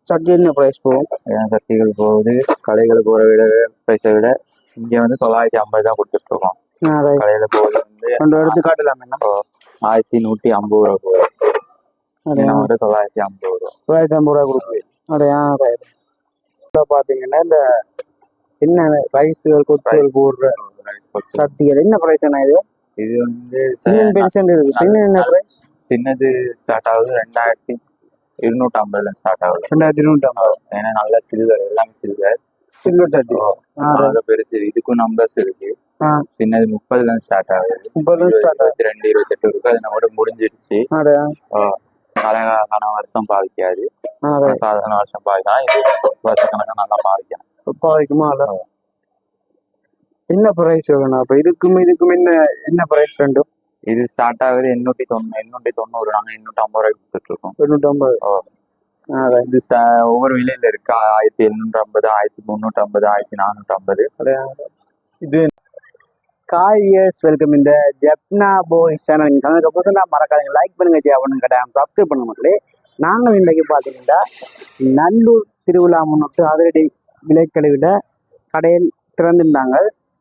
சட்டி என்ன ப்ரைஸ் போகும்? சட்டிகள் போகுது கடைகளை போகிற விட ப்ரைஸை விட இங்கே வந்து 950 தான் கொடுத்துட்ருக்கோம். கடையில் போகுது வந்து ரெண்டு எடுத்து காட்டலாம் என்ன 1150 ரூபா போகுது. இன்னும் வந்து 950 ரூபா 950 ரூபா கொடுக்குது. அப்படியா பார்த்தீங்கன்னா இந்த என்ன ரைஸுகள் கொத்துகள் போடுற சட்டிகள் என்ன ப்ரைஸ் என்ன இது? இது வந்து சின்ன பெருசன் இருக்கு. சின்ன என்ன ப்ரைஸ்? சின்னது ஸ்டார்ட் ஆகுது 2250 ஸ்டார்ட் ஆகுது. 2250. ஏன்னா நல்லா சில்வர், எல்லாமே சில்வர் சட்டி பெருசு. இதுக்கும் நம்பர்ஸ் இருக்கு. சின்னது 30 ஸ்டார்ட் ஆகுது. 22 28 இருக்கு. அது நம்மளோட முடிஞ்சிருச்சு. கன வருஷம் பாதிக்காது. சாதாரண வருஷம் பாதிக்கலாம். இது வருஷக்கணக்காக நல்லா பாதிக்கலாம். பாதிக்குமா? என்ன ப்ரைஸ் வேணும்? அப்ப இதுக்கும் என்ன ப்ரைஸ் ரெண்டும்? இது ஸ்டார்ட் ஆகுது 890. நாங்க 850 ரூபாய்க்கு கொடுத்துட்டு இருக்கோம். 850. இது ஒவ்வொரு விலையில இருக்கு. 1750, 1350, 1450. இது காய்ஸ் வெல்கம். இந்த ஜப்னா பாய்ஸ் சேனல் சேனலுக்கு புதுசா மறக்காதீங்க, லைக் பண்ணுங்க, ஷேர் பண்ணுங்க, கட்டாயம் சப்ஸ்கிரைப் பண்ணுங்க மக்களே. நாங்கள் இன்றைக்கு பார்த்தீங்கன்னா நல்லூர் திருவிழா முன்னிட்டு அதிரடி விலைக்கழிவில் கடையில் திறந்துருந்தாங்க.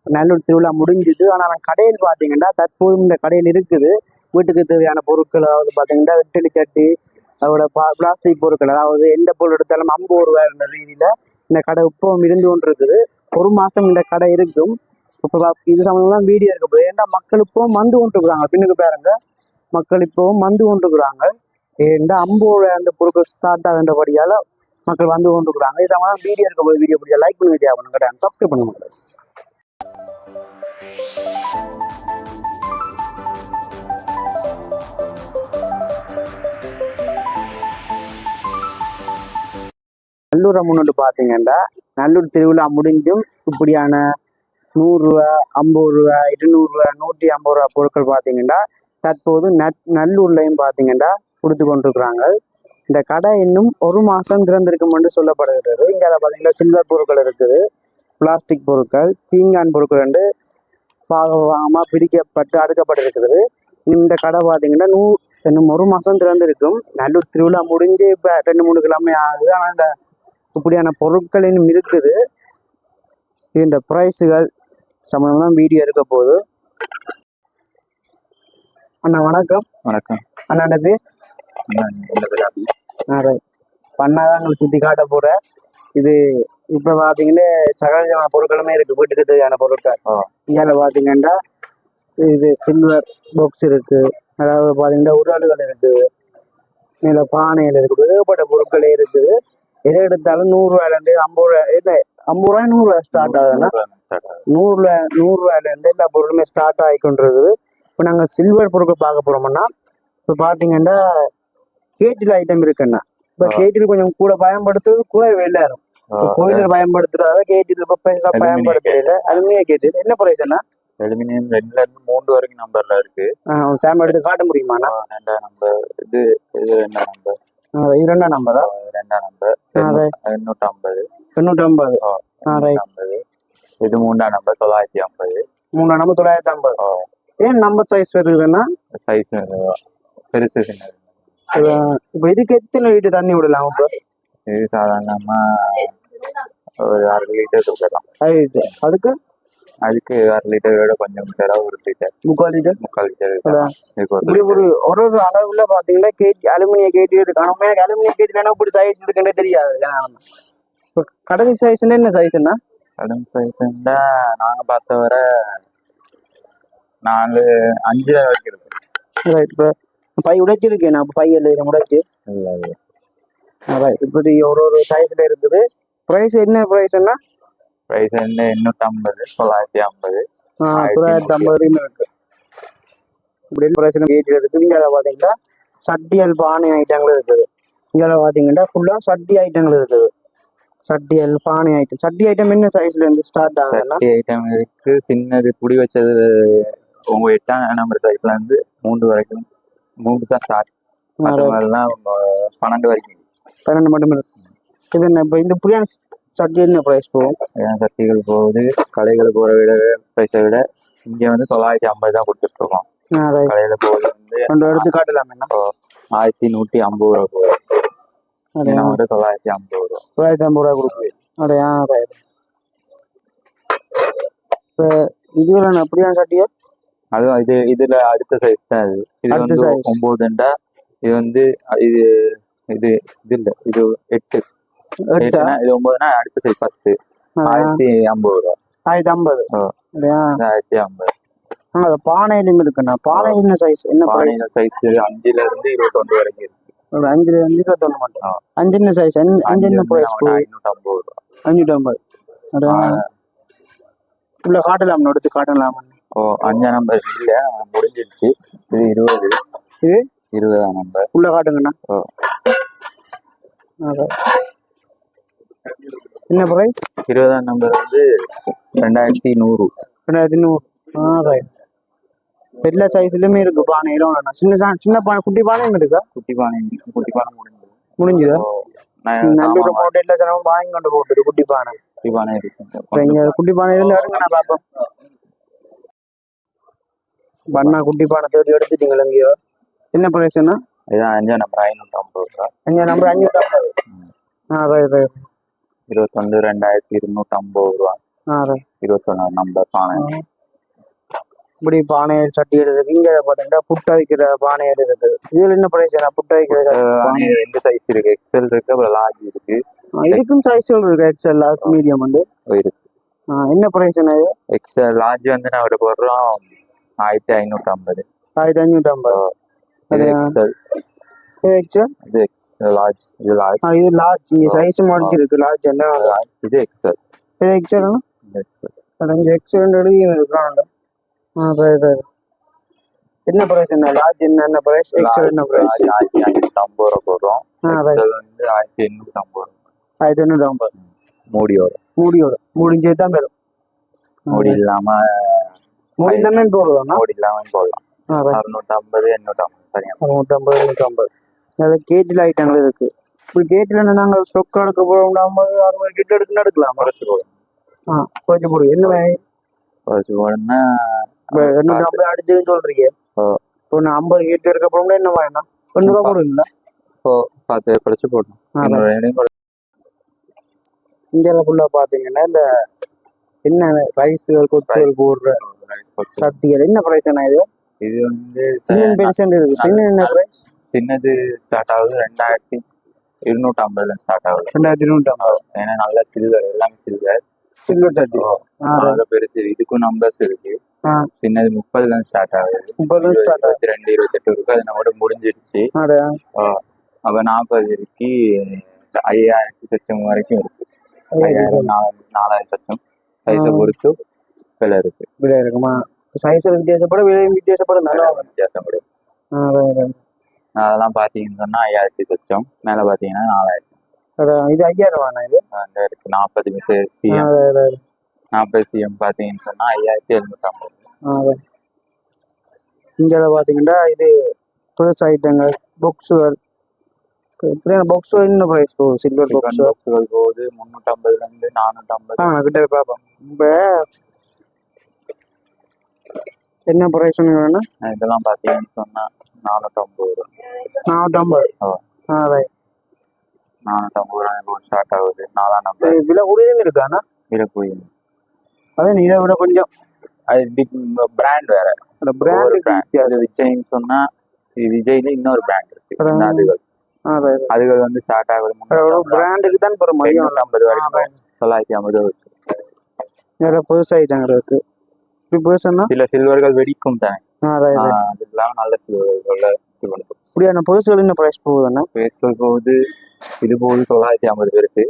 நல்லூர் திருவிழா முடிஞ்சுது. ஆனால் கடையில் பார்த்தீங்கன்னா தற்போதும் இந்த கடையில் இருக்குது. வீட்டுக்கு தேவையான பொருட்கள், அதாவது பார்த்தீங்கன்னா வெட்டலி சட்டி, அதோட பிளாஸ்டிக் பொருட்கள், அதாவது எந்த பொருள் எடுத்தாலும் 50 ரூபாய்ன்ற ரீதியில் இந்த கடை இப்பவும் இருந்து கொண்டு இருக்குது. ஒரு மாதம் இந்த கடை இருக்கும். இப்போ இது சம்பந்தம் வீடியோ இருக்க போகுது. ஏன்னா மக்கள் இப்போவும் வந்து கொண்டுருக்குறாங்க. பின்னுக்கு பாருங்க, மக்கள் இப்போவும் வந்து கொண்டுருக்குறாங்க. ஏன்னா 50 ரூபாய் அந்த பொருட்கள் ஸ்டார்ட் ஆகின்றபடியால் மக்கள் வந்து கொண்டுருக்குறாங்க. இது சம்பந்தம் வீடியோ இருக்க போது. வீடியோ பிடிச்சா லைக் பண்ணுங்க, ஷேர் பண்ணுங்க, சப்ஸ்கிரைப் பண்ணுங்க. நல்லூரை முன்னோட்டு பார்த்தீங்கன்னா நல்லூர் திருவிழா முடிஞ்சும் இப்படியான 100 ரூபா, 50 ரூபா, 200 ரூபா, 150 ரூபா பொருட்கள் பார்த்தீங்கன்னா தற்போது நல்லூர்லையும் பார்த்தீங்கன்னா கொடுத்து கொண்டிருக்கிறாங்க. இந்த கடை இன்னும் ஒரு மாதம் திறந்திருக்கும் என்று சொல்லப்படுகிறது. இங்கே பார்த்தீங்கன்னா சில்வர் பொருட்கள் இருக்குது, பிளாஸ்டிக் பொருட்கள், பீங்கான் பொருட்கள் என்று பாகமாக பிரிக்கப்பட்டு அடுக்கப்பட்டிருக்கிறது. இந்த கடை பார்த்தீங்கன்னா இன்னும் ஒரு மாதம் திறந்திருக்கும். நல்லூர் திருவிழா முடிஞ்சு இப்போ 2-3 கிழமை ஆகுது. ஆனால் இந்த இப்படியான பொருட்கள் இன்னும் இருக்குது. இந்த ப்ரைஸுகள் சம்பந்தமாக வீடியோ இருக்க போகுது. அண்ணா வணக்கம். வணக்கம் அண்ணாண்ட பேர் பண்ணாதான் சுற்றி காட்ட போற. இது இப்போ பார்த்தீங்கன்னா சகஜமான பொருட்களுமே இருக்கு, வீட்டுக்கு தேவையான பொருட்கள். இங்கே பார்த்தீங்கன்னா இது சில்வர் பாக்ஸ் இருக்கு, அதாவது பார்த்தீங்கன்னா உருளாடுகள் இருக்குது, மேலே பானைகள் இருக்குது, ஏகப்பட்ட பொருட்களே இருக்குது. எதை எடுத்தாலும் 100 ரூபாயிலேருந்து 50 ரூபாய், இல்லை 50 ரூபாய் 100 ரூபாய் ஸ்டார்ட் ஆகுதுன்னா 100 ரூபாயிலேருந்து எல்லா பொருளுமே ஸ்டார்ட் ஆகிக்கொண்டிருக்குது. இப்போ நாங்கள் சில்வர் பொருட்கள் பார்க்க போகிறோம்னா இப்போ பார்த்தீங்கன்னா கேட்டில் ஐட்டம் இருக்குன்னா இப்போ கேட்டில் கொஞ்சம் கூட பயன்படுத்துறது கூட வெள்ளாயிரும். கோயிலில் பயன்படுத்துறத கேட்டில் இப்போ பயன்படுத்துறதுல அலுமினிய கேட்டில் என்ன ப்ரைஸ் என்ன? அலுமினியம் 2ல இருந்து 3 வரைக்கும் நம்பர்ல இருக்கு. சாம்பிள் எடுத்து காட்ட முடியுமாண்ணா? 2ஆம் நம்பர். இது 2ஆம் நம்பர். இது 2ஆம் நம்பரா? 2ஆம் நம்பர் 850. 850. இது 3ஆம் நம்பர் 950. 3ஆம் நம்பர் 950. ஏன் நம்பர் சைஸ் வருதுன்னா சைஸ் பெருசு சின்னது. இப்போ இதுக்கு எத்தனை லிட்டர் தண்ணி விடலாம்? இப்போ இது சாதாரணமா ஒரு 1/2 லிட்டர் கொடுக்கலாம். அதுக்கு 1/2 லிட்டர் விட கொஞ்சம் லிட்டரா 1 லிட்டர் 3/4 லிட்டர் இப்படி ஒரு அளவுல பாத்தீங்கன்னா கேட்டி அலுமினிய கேட்டி இருக்கு. ஆனால் அலுமினிய கேட்டினா இப்படி சைஸ் இருக்குன்னே தெரியாது. இப்போ கடைசி சைஸ்ன்னா என்ன சைஸ்ன்னா? கடைசி சைஸ்ன்னா நாங்க பார்த்த வர 4-5 வரைக்கும் இருக்கு. இப்போ பை உடைச்சிருக்கேன் நான். பையில இதை உடைச்சு இப்படி ஒரு சைஸ்ல இருக்குது. ப்ரைஸ் என்ன ப்ரைஸ்ன்னா? ப்ரைஸ் என்ன 850, 950, 950 இருக்கு. இப்படி ப்ரைஸ் இருக்குது. இங்கே பார்த்தீங்கன்னா சட்டியல் பானை ஐட்டங்கள் இருக்குது. இங்கே பார்த்தீங்கன்னா ஃபுல்லாக சட்டி ஐட்டங்கள் இருக்குது. சட்டியல் பானை ஐட்டம். சட்டி ஐட்டம் என்ன சைஸ்ல இருந்து ஸ்டார்ட் ஆகுதுன்னா? சட்டி ஐட்டம் இருக்கு. சின்னது புடி வச்சது உங்க 8ஆம் நம்பர் சைஸ்ல இருந்து 3 வரைக்கும். 3 தான் ஸ்டார்ட். மற்றவங்கலாம் 12 வரைக்கும். 12 மட்டும் இருக்கு. இது என்ன இப்போ இந்த புளியான சட்டி என்ன ப்ரைஸ் போகும்? சட்டிகள் போகுது கடைகளை போகிற விட ப்ரைஸை விட இங்கே வந்து 950 தான் கொடுத்துட்டு இருக்கோம். கடையில் போகுது வந்து எடுத்து காட்டலாம் என்ன 1150 ரூபா போகுது. அப்படியா மீன் வந்து 950 ரூபா. 950 ரூபா கொடுக்குது. அப்படியா ரைட். இப்போ இதுல அப்படியா சட்டியா? அதுவும் இதுல அடுத்த சைஸ் தான் இது. இது அடுத்த வந்து size. 9. இது வந்து இது இது இது இல்ல இது 8. 8 இது 9னா அடுத்த சைஸ் 10. 1050 ரூபா. 1050. ஓ, அப்படியா 1050. அது பானையிலும் இருக்குண்ணா. பானை என்ன சைஸ்? என்ன பானையில சைஸ் 5ல இருந்து 21 வரைக்கும் இருக்கு. 5 21 மட்டும். 5 என்ன சைஸ்? 5 என்ன பிரைஸ்? 550 ரூபா. 550. உள்ள காட்டலாம், எடுத்து காட்டலாம். ஓ 5 நம்பர் இல்ல முடிஞ்சிருச்சு. இது 20. இது 20 நம்பர் உள்ள காட்டுங்கண்ணா. ஓ என்ன பிரைஸ்? 20 நம்பர் வந்து 2100. 2100. ரைட். எல்லா சைஸ்லயுமே இருக்கு பானையிலும். சின்ன பானை, குட்டி பானையும் இருக்கா? குட்டி பானை முடிஞ்சுதா? நல்லூர் குட்டி போட்டு எல்லா ஜனமும் வாங்கி கொண்டு போட்டுது குட்டி பானை. பானை இருக்கு. இங்க குட்டி பானையில எடுங்க, நான் பார்ப்போம். பண்ணா குட்டி பானை தேடி எடுத்துட்டீங்களா எங்கேயோ? என்ன பிரைஸ்னா? இதான் 5 நம்பர் 550 ரூபா. 5 நம்பர் 550. Right right. 21 2250 ரூபா. ரைட். 21 நம்பர் பானை. இப்படி பானை சட்டி இருக்குது. இங்க பாத்தீங்கன்னா புட்டை வைக்கிற பானை இருக்குது. இதுல என்ன பிரைஸ்? புட்டை வைக்கிற ரெண்டு சைஸ் இருக்கு. எக்ஸல் இருக்கு, அப்புறம் லார்ஜ் இருக்கு. இதுக்கும் சைஸ் இருக்கு. எக்ஸல், மீடியம் வந்து இருக்கு. என்ன பிரைஸ்? எக்ஸல் லார்ஜ் வந்து நான் ஒரு போடுறோம் 1550. 1550. XL XL. இது எக்ஸல் லார்ஜ். இது லார்ஜ். இது லார்ஜ். இங்க சைஸ் மாத்தி இருக்கு. லார்ஜ் என்ன? இது எக்ஸல். இது எக்ஸல். எக்ஸல் எக்ஸல் என்ன பிரைஸ்? லார்ஜ் என்ன பிரைஸ்? எக்ஸல் என்ன பிரைஸ்? 1550 ரூபா போடுறோம். எக்ஸல் வந்து 1850 ரூபா. 1850. மூடியோட முடிஞ்சே தான் வரும். மூடி இல்லாம போடுவோம். மூடி இல்லாம போடலாம். 650 850 சரியா? 650 850. அதில் கேட்டில் ஐட்டங்கள் இருக்கு. இப்படி கேட்டில் நாங்கள் ஸ்டொக் எடுக்க போகிறோம். 60 கேட்டு எடுக்கலாம். குறைச்சு போடுவோம். குறைச்சி போடுவோம். என்ன குறைச்சு போடணும்னா 850 அடிச்சுன்னு சொல்றீங்க. இப்போ நான் 50 கேட்டு எடுக்க போறோம்னா என்ன வேணும்? 2 ரூபா போடுவீங்களா? பார்த்து குறைச்சு போடணும். இந்தியாவில் ஃபுல்லாக பார்த்தீங்கன்னா இந்த என்ன ரைஸுகள் கொத்துகள் போடுற சட்டிகள் என்ன பிரைஸ்? இது இது வந்து சின்ன பெருசன் இருக்கு. சின்ன என்ன பிரைஸ்? சின்னது ஸ்டார்ட் ஆகுது 2250 ஸ்டார்ட் ஆகுது. 2250. ஏன்னா நல்ல சில்வர், எல்லாமே சில்வர் சட்டி. பெருசு. இதுக்கும் நம்பர்ஸ் இருக்கு. சின்னது 30 ஸ்டார்ட் ஆகுது. 22 28 இருக்கு. அது நம்ம முடிஞ்சிருச்சு. அப்ப 40 இருக்கு. 5000 சச்சம் வரைக்கும் இருக்கு. 5000 4000 சச்சம் சைஸை பொறுத்து விலை இருக்கு. விலை இருக்குமா? சைஸ் வித்தியாசப்பட விலையும் வித்தியாசப்பட நல்லா வித்தியாசப்படும். அதெல்லாம் பாத்தீங்கன்னு சொன்னா 5000 சச்சம், மேல பாத்தீங்கன்னா 4000. இது 5000 இது இருக்கு. 40 சிஎம் 40 சிஎம் பாத்தீங்கன்னு சொன்னா 5750. இங்க பாத்தீங்கன்னா இது புதுசு ஐட்டங்கள், பாக்ஸுகள். பாக்ஸ் என்ன பிரைஸ் போகுது? சில்வர் பாக்ஸுகள் போகுது 350 இருந்து 450. கிட்ட பார்ப்போம். இப்போ என்ன பிரைஸ் வேணும்? இதெல்லாம் பாத்தீங்கன்னு சொன்னா 450 ரூபா. 450. ரைட். 450 ரூபா ஸ்டார்ட் ஆகுது. 4ஆம் நம்பர். விலை கூடியதும் இருக்காண்ணா? விலை கூடியது. அதான் இதை விட கொஞ்சம் அது பிராண்ட் வேற. பிராண்ட் விஜய்ன்னு சொன்னா விஜய்ல இன்னொரு பிராண்ட் இருக்கு. அதுகள் வந்து ஸ்டார்ட் ஆகுது. பிராண்டுக்கு தான் போற மாதிரி 850 வரைக்கும் 950 இருக்கு. நிறைய புதுசு ஐட்டங்கள் இருக்கு. சில சில்வர்கள் வெடிக்கும் தானே. அதெல்லாம் நல்ல சில்வர்கள். இப்படியான புதுசுகள் என்ன பிரைஸ் போகுதுன்னா? பேஸ்கள் போகுது. இது போகுது 950 பெருசு.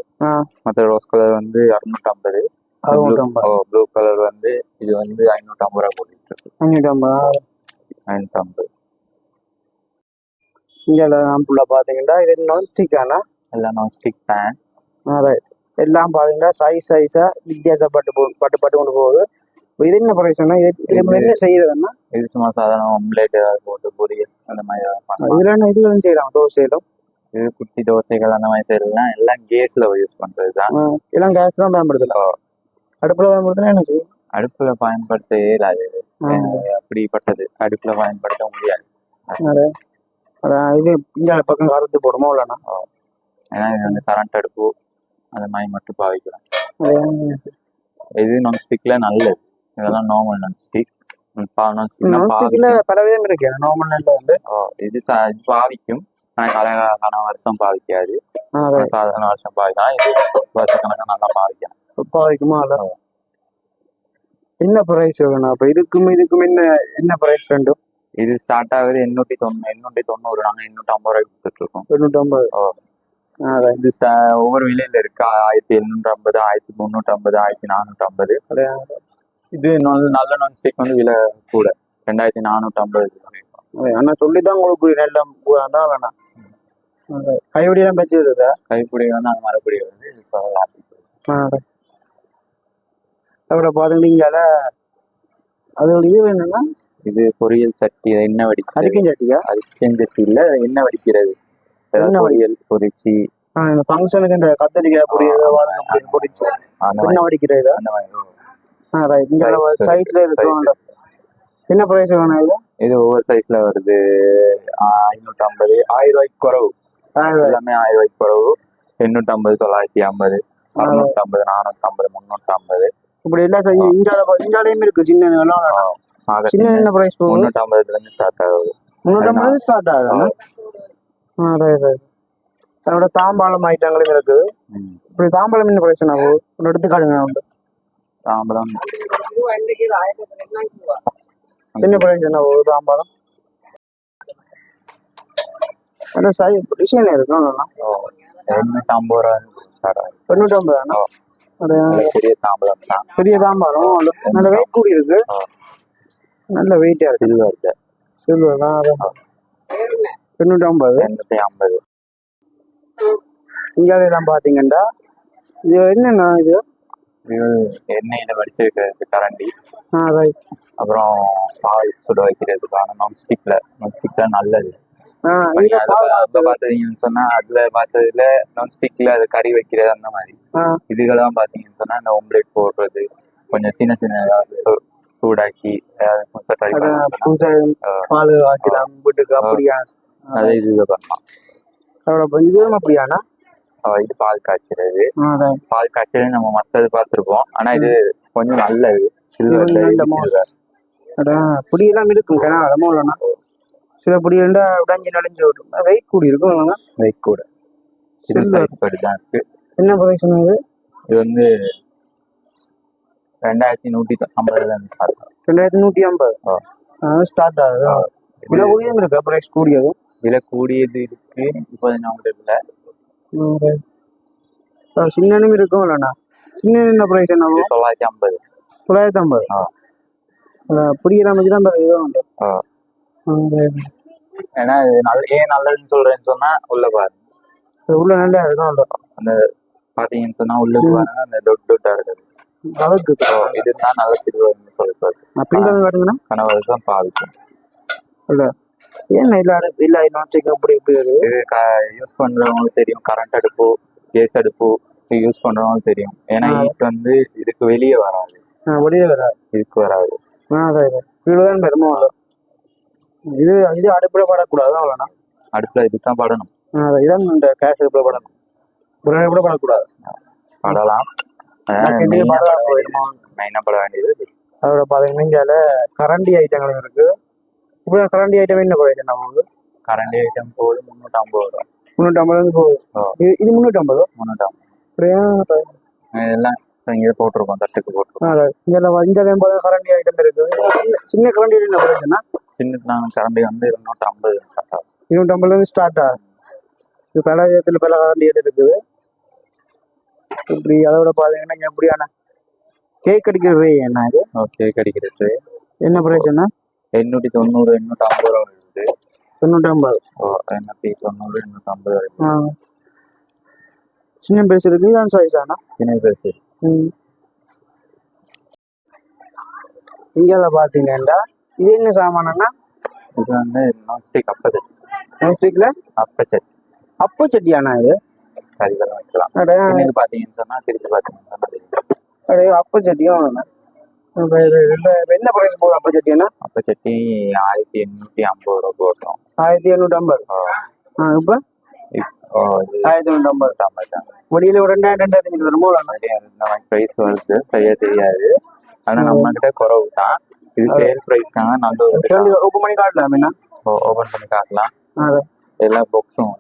மற்ற ரோஸ் கலர் வந்து 650. ப்ளூ கலர் வந்து இது வந்து 550 ரூபா போட்டுட்டு இருக்கு. 550. இங்கே ஃபுல்லாக பார்த்தீங்கன்னா இது நான்ஸ்டிக்கானா? எல்லாம் நான்ஸ்டிக் பேன். எல்லாம் பார்த்தீங்கன்னா சைஸாக வித்தியாசப்பட்டு கொண்டு போகுது. இது என்ன பிரைஸ்னா? இது என்ன செய்யறதுன்னா? இது சும்மா சாதாரண ஆம்லேட் போட்டு பொரியல் அந்த மாதிரி. இதுல என்ன இதுகளும் செய்யலாம்? தோசையிலும் இது குட்டி தோசைகள் அந்த மாதிரி செய்யலாம். எல்லாம் கேஸ்ல யூஸ் பண்றதுதான். எல்லாம் கேஸ் தான் பயன்படுத்தல. அடுப்புல பயன்படுத்தினா என்ன செய்யும்? அடுப்புல பயன்படுத்த இயலாது. அப்படிப்பட்டது அடுப்புல பயன்படுத்த முடியாது. இது இந்தியாவில் பக்கம் கருத்து போடுமோ இல்லைன்னா? ஏன்னா இது வந்து கரண்ட் அடுப்பு அந்த மாதிரி மட்டும் பாவிக்கலாம். இது நான்ஸ்டிக்ல நல்லது. இதெல்லாம் நார்மல் நான்ஸ்டிக். நான்ஸ்டிக்ல பல விதம் இருக்கு. நார்மல் வந்து இது பாவிக்கும், ஆனால் கலகான வருஷம் பாவிக்காது. சாதாரண வருஷம் பாவிக்கலாம். இது வருஷக்கணக்காக நல்லா பாவிக்குமா? என்ன பிரைஸ் வேணும்? அப்ப இதுக்கும் என்ன பிரைஸ் வேண்டும்? இது ஸ்டார்ட் ஆகுது 890. நாங்க 850 ரூபாய்க்கு கொடுத்துட்டு இருக்கோம். 850. இது ஒவ்வொரு விலையில இருக்கு. 1750, 1350, 1450. இது நல்ல நான்ஸ்டிக் வந்து விலை கூட 2450. ஆனா சொல்லிதான் உங்களுக்கு நல்ல கைப்பிடியெல்லாம் பற்றி வருதா? கைப்பிடி வந்து அந்த மரப்படி வந்து அதோட பாத்தீங்கன்னா அதோட இது வேணும்னா இது பொரியல் சட்டி, எண்ணெய் வடிக்கிறது. அரிக்கும் சட்டியா? அரிக்கும் சட்டி இல்ல, எண்ணெய் வடிக்கிறது. பொரியல் பொரிச்சு இந்த ஃபங்க்ஷனுக்கு இந்த கத்திரிக்காய் பொரியல் பொரிச்சு எண்ணெய் வடிக்கிறது அந்த மாதிரி சைஸ்ல இருக்கும். என்ன பிரைஸ் வேணும் இது? இது ஒவ்வொரு சைஸ்ல வருது. 550, 1000 ரூபாய்க்கு குறவு. எல்லாமே 1000 ரூபாய்க்கு குறவு. 850, 950, 650, 450, 350 இப்படி எல்லாம் செஞ்சு இந்தியாலையும் இருக்கு. சின்ன சின்ன என்ன பிரைஸ்? 350 இருந்து ஸ்டார்ட் ஆகுது. 350 ஸ்டார்ட் ஆகுது. அதோட தாம்பாளம் ஐட்டங்களும் இருக்குது. இப்படி தாம்பாளம் என்ன பிரைஸ் ஆகும்? ஒரு எடுத்துக்காட்டுங்க. உண்டு தாம்பரம் என்ன பிரைஸ் என்ன ஒரு தாம்பாளம்? டிசைன் இருக்கும். 850 ரூபா ஸ்டார்ட் ஆகுது. 850 தானே? பெரிய தாம்பரம் தான். பெரிய தாம்பாளம் நல்ல வெயிட் கூடி இருக்கு. நல்ல வெயிட்டா இருக்கு. சில்வர் தான். 850. இங்கே எல்லாம் பாத்தீங்கன்னா இது என்னன்னா இது எண்ணெயில வடிச்சு வைக்கிறது கரண்டி. அப்புறம் பால் சுட வைக்கிறதுக்கான நான்ஸ்டிக்ல நல்லது. பாத்தீங்கன்னு சொன்னா அதுல பார்த்ததுல நான்ஸ்டிக்ல அது கறி வைக்கிறது அந்த மாதிரி. இதுக்கெல்லாம் பாத்தீங்கன்னு சொன்னா இந்த ஓம்லேட் போடுறது, கொஞ்சம் சின்ன சூடாக்கி பால் ஆக்கலாம் வீட்டுக்கு. அப்படியா? அதே இது பண்ணலாம். இதுவும் அப்படியானா? இது பால் காய்ச்சறது. பால் காய்ச்சறது நம்ம மற்றது பார்த்துருப்போம். ஆனா இது கொஞ்சம் நல்லது. புடியெல்லாம் இருக்கும். கிணறமோ இல்லைன்னா சில புடி உடஞ்சி நடைஞ்சு விடும். வெயிட் கூடி இருக்கும். வெயிட் கூட. இது சைஸ் படிதான் இருக்கு. என்ன பிரைஸ் சொன்னது? இது வந்து 2150 ஸ்டார்ட் ஆகும். 2150 ஸ்டார்ட் ஆகுது. விலை கூடியதும் இருக்கு. பிரைஸ் கூடியது விலை கூடியது இருக்கு. இப்போ நம்ம இல்லை சின்னனும் இருக்கும் இல்லைண்ணா? சின்ன என்ன பிரைஸ் என்ன? 950. 950 புரிய நமக்கு தான் உண்டு. ஏன்னா ஏன் நல்லதுன்னு சொல்றேன்னு சொன்னா உள்ள பாருங்க. உள்ள நல்லா இருக்கும். அந்த பாத்தீங்கன்னு சொன்னா உள்ளுக்கு பாருங்க, அந்த டொட்டா இருக்குது. இதுதான் நல்ல சிறுவர்னு சொல்லிப்பாரு. கணவர் பாதிக்கும் இல்ல. ஏன் இல்ல நான்ஸ்டிக் அப்படி இது யூஸ் பண்றவங்களுக்கு தெரியும். கரண்ட் அடுப்பு, கேஸ் அடுப்பு யூஸ் பண்றவங்களுக்கு தெரியும். ஏன்னா ஹீட் வந்து இதுக்கு வெளியே வராது. இதுக்கு வராது. இதுதான் பெருமை. இது அடுப்புல படக்கூடாது. அவ்வளோண்ணா அடுப்புல இதுதான் படணும். இதான் இந்த கேஸ் அடுப்புல படணும். கூட படக்கூடாது. படலாம். மெயினா பட வேண்டியது. அதோட பாத்தீங்கன்னா கரண்டி ஐட்டங்களும் இருக்கு. இப்போ கரண்டி ஐட்டம் என்ன போயிடுச்சு? நமக்கு கரண்டி ஐட்டம் போகுது 350 ரூபா. 350 போகுது. இது 350. 350 எல்லாம் இங்கே போட்டிருக்கோம். தட்டுக்கு போட்டிருக்கோம். இங்க கரண்டி ஐட்டம் இருக்குது. சின்ன கரண்டி என்ன போயிடுச்சுன்னா சின்ன கரண்டி வந்து 250 ஸ்டார்ட் ஆகும். 250 ஸ்டார்ட் ஆகும். இது பல விதத்துல பல கரண்டி இருக்குது. இப்படி அதோட பாத்தீங்கன்னா எப்படியான கேக் அடிக்கிற ட்ரே என்ன? இது கேக் அடிக்கிற ட்ரே என்ன பிரைஸ்? 890, 850 ரூபா இருக்குது. 850. 890, 850. சின்ன பெருசு இருக்கு. இதான் சைஸ் ஆனா சின்ன பெருசு. இங்க பாத்தீங்கன்னா இது என்ன சாமானா? இது வந்து நான்ஸ்டிக் அப்பச்சட்டி. நான்ஸ்டிக்ல அப்பச்சட்டியானா? இது கறிகளும் வைக்கலாம். இது பாத்தீங்கன்னு சொன்னா திருப்பி பாத்தீங்கன்னா அப்பச்சட்டியும் என்ன பிரைஸ் போகுது? அப்பச்சட்டினா அப்பச்சட்டி 1850 ரூபா போட்டோம். 1850. இப்ப 1250. வெளியில ஒரு 2000 வருமோ பிரைஸ் வருது சரியா தெரியாது. ஆனா நம்ம கிட்ட குறவு தான். இது சேல் பிரைஸ்க்காக நல்ல ஓப்பன் பண்ணி காட்டலாம் என்ன ஓபன் பண்ணி காட்டலாம். எல்லா பாக்ஸும்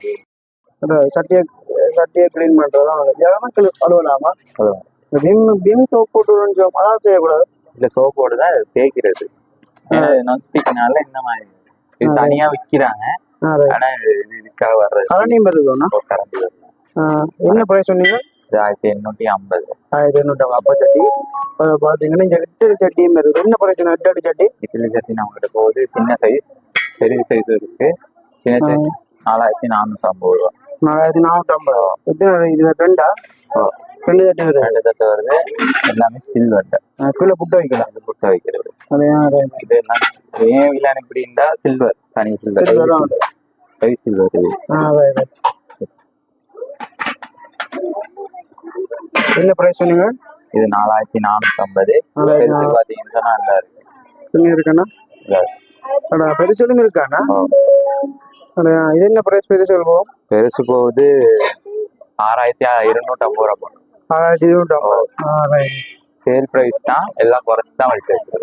சட்டியை கிளீன் பண்றதுதான் அலுவலாமா விம் சோப் போட்டு அதான் செய்யக்கூடாது. இல்ல சோப்போடு தான் தேய்க்கிறது. ஏன்னா நான்ஸ்டிக்னால இந்த மாதிரி இது தனியா விற்கிறாங்க. ஆனா இதுக்காக வர்றது கரண்டியும் வருதுண்ணா. கரண்டி வருது. என்ன பிரைஸ் சொன்னீங்க? 1850. 1850. அப்ப சட்டி பாத்தீங்கன்னா இந்த இட்டலி சட்டியும் வருது. என்ன பிரைஸ் இட்டலி சட்டி? இட்டலி சட்டி நம்மகிட்ட போகுது சின்ன சைஸ், பெரிய சைஸ் இருக்கு. சின்ன சைஸ் 4450 ரூபா. 4450. எத்தனை இது ரெண்டா? 2 தட்டு வருது. 2 தட்டு வருது. எல்லாமே சில்வர். கீழே புட்டை வைக்கலாம். புட்டை வைக்கிறது. இது எல்லாம் ஏன் வில்லான் எப்படின்னா சில்வர், தனி சில்வர், கை சில்வர். என்ன பிரைஸ் சொன்னீங்க? இது 4450. பெருசு பாத்தீங்கன்னா நல்லா இருக்கு. இருக்குண்ணா பெருசுலும் இருக்காண்ணா. இது என்ன பிரைஸ் பெருசு போகும்? பெருசு போகுது 6250 ரூபா. 6250. சேல் பிரைஸ் தான். எல்லாம் குறைச்சு தான் வச்சிருக்கு.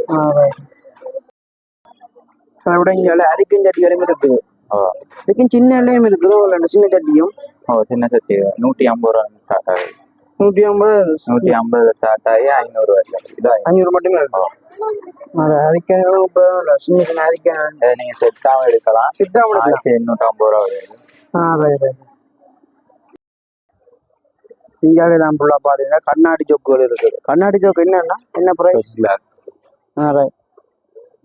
அதை விட இங்க அரிக்கும் சட்டிகளும் இருக்குது. சின்ன எல்லையும் இருக்குது. சின்ன சட்டியும் சின்ன சட்டி 150 ரூபா ஸ்டார்ட் ஆகுது. 150 ஸ்டார்ட் ஆகி 500 ரூபாய். 500 மட்டுமே இருக்கும். சின்ன சின்ன அரிக்கணும். நீங்க செட்டாவும் எடுக்கலாம். 850 ரூபா வருது. இந்தியாவில தான் ஃபுல்லா பாத்தீங்கன்னா கண்ணாடி ஜோக்குகள் இருக்குது. கண்ணாடி ஜோக்கு என்னன்னா என்ன பிரைஸ்? கிளாஸ்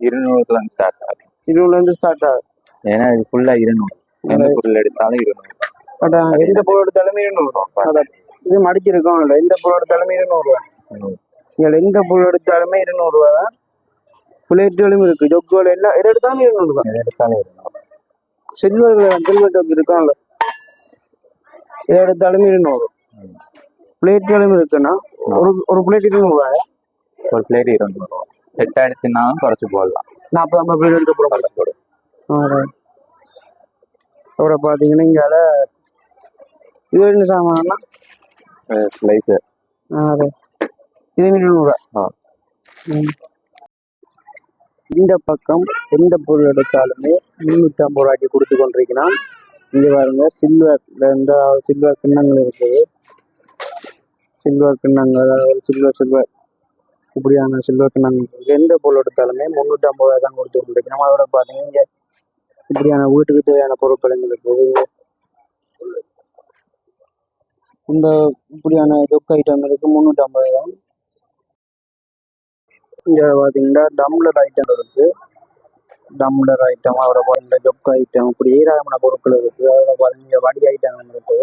200 ஸ்டார்ட் ஆகுது. 200 ஸ்டார்ட் ஆகுது. ஏன்னா இது ஃபுல்லா 200. எந்த பொருள் எடுத்தாலும் 200. எந்த பொருள் எடுத்தாலும் 200. இது மடிச்சிருக்கோம். எந்த பொருள் எடுத்தாலுமே 200 ரூபா. எந்த பொருள் எடுத்தாலுமே 200 ரூபா தான். பிளேட்டுகளும் இருக்கு, ஜொக்குகள் எல்லாம் எது எடுத்தாலும் 200 தான். சில்வர் ஜொக்கு இருக்கும். எதை எடுத்தாலுமே 200. பிளேட்டுகளும் இருக்குன்னா ஒரு பிளேட் 200 ரூபாய். ஒரு பிளேட் 200 ரூபா. செட்டா எடுத்துனாலும் குறைச்சு போடலாம். 40-50 பிளேட் எடுத்து போடும். அப்புறம் பாத்தீங்கன்னா இங்க இது என்ன சாமான்னா ஸ்லைசர். இது 200 ரூபா. இந்த பக்கம் எந்த பொருள் எடுத்தாலுமே 350 ரூபாய்க்கு கொடுத்து கொண்டிருக்கிறான். இங்க பாருங்க சில்வர் கிண்ணங்கள் இருக்குது. சில்வர் கிண்ணங்கள் சில்வர் இப்படியான சில்வர் கிண்ணங்கள் இருக்கு. எந்த பொருள் எடுத்தாலுமே 350 ரூபாய் தான் கொடுத்து கொண்டிருக்கிறோம். அதோட பாத்தீங்கன்னா இங்க இப்படியான வீட்டுக்கு தேவையான பொருட்கள் இருக்குது. இந்த இப்படியான ஜொக் ஐட்டம் இருக்கு 350 தான். இங்க பாத்தீங்கன்னா டம்ளர் ஐட்டம் இருக்கு. டம்ளர் ஐட்டம், அவரை பாத்தீங்கன்னா ஜொக் ஐட்டம், இப்படி ஏராளமான பொருட்கள் இருக்கு. அதோட பாத்தீங்கன்னா வடி ஐட்டம் இருக்கு.